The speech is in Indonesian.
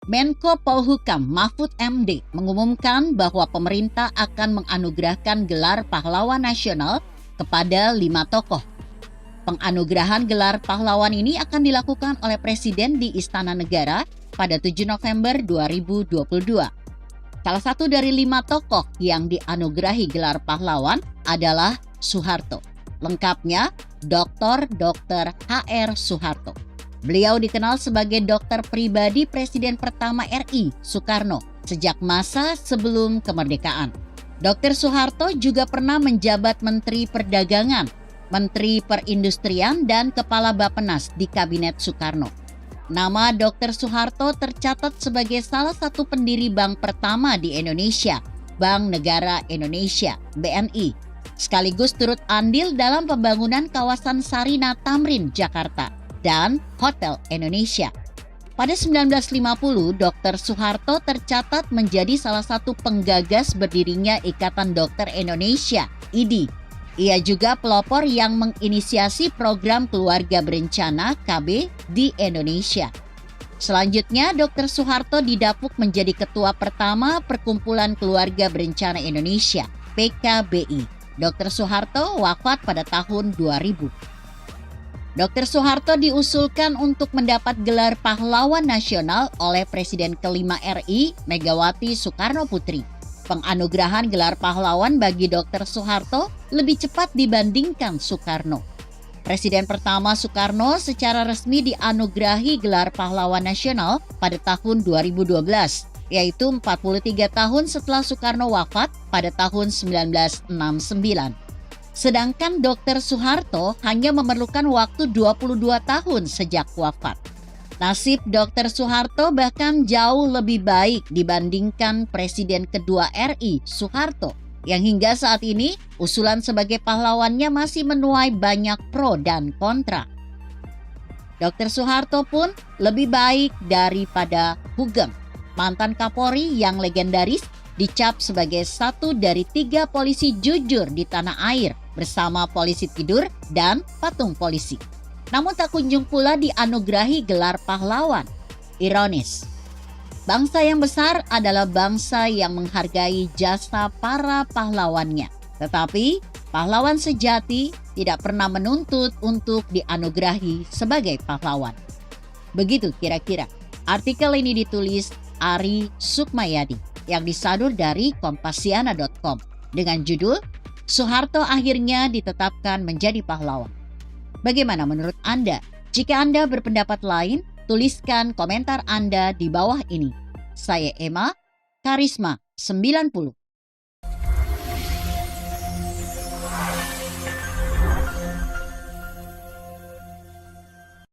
Menko Polhukam Mahfud MD mengumumkan bahwa pemerintah akan menganugerahkan gelar pahlawan nasional kepada 5 tokoh. Penganugerahan gelar pahlawan ini akan dilakukan oleh Presiden di Istana Negara pada 7 November 2022. Salah satu dari 5 tokoh yang dianugerahi gelar pahlawan adalah Soeharto. Lengkapnya, Dr. H.R. Soeharto. Beliau dikenal sebagai dokter pribadi Presiden pertama RI, Soekarno, sejak masa sebelum kemerdekaan. Dr. Soeharto juga pernah menjabat Menteri Perdagangan, Menteri Perindustrian, dan Kepala Bappenas di Kabinet Soekarno. Nama Dr. Soeharto tercatat sebagai salah satu pendiri bank pertama di Indonesia, Bank Negara Indonesia, BNI, sekaligus turut andil dalam pembangunan kawasan Sarina Tamrin, Jakarta, dan Hotel Indonesia. Pada 1950, Dr. Soeharto tercatat menjadi salah satu penggagas berdirinya Ikatan Dokter Indonesia, IDI. Ia juga pelopor yang menginisiasi program Keluarga Berencana KB di Indonesia. Selanjutnya, Dr. Soeharto didapuk menjadi ketua pertama Perkumpulan Keluarga Berencana Indonesia, PKBI. Dr. Soeharto wafat pada tahun 2000. Dr. Soeharto diusulkan untuk mendapat gelar pahlawan nasional oleh Presiden kelima RI, Megawati Soekarno Putri. Penganugerahan gelar pahlawan bagi Dr. Soeharto lebih cepat dibandingkan Soekarno. Presiden pertama Soekarno secara resmi dianugerahi gelar pahlawan nasional pada tahun 2012, yaitu 43 tahun setelah Soekarno wafat pada tahun 1969. Sedangkan Dr. Soeharto hanya memerlukan waktu 22 tahun sejak wafat. Nasib Dr. Soeharto bahkan jauh lebih baik dibandingkan Presiden kedua RI, Soeharto, yang hingga saat ini usulan sebagai pahlawannya masih menuai banyak pro dan kontra. Dr. Soeharto pun lebih baik daripada Hugeng, mantan Kapolri yang legendaris, dicap sebagai satu dari 3 polisi jujur di tanah air bersama polisi tidur dan patung polisi. Namun tak kunjung pula dianugerahi gelar pahlawan. Ironis, bangsa yang besar adalah bangsa yang menghargai jasa para pahlawannya. Tetapi pahlawan sejati tidak pernah menuntut untuk dianugerahi sebagai pahlawan. Begitu kira-kira. Artikel ini ditulis Ari Sukmayadi yang disadur dari Kompasiana.com dengan judul Soeharto akhirnya ditetapkan menjadi pahlawan. Bagaimana menurut Anda? Jika Anda berpendapat lain, tuliskan komentar Anda di bawah ini. Saya Emma, Karisma 90.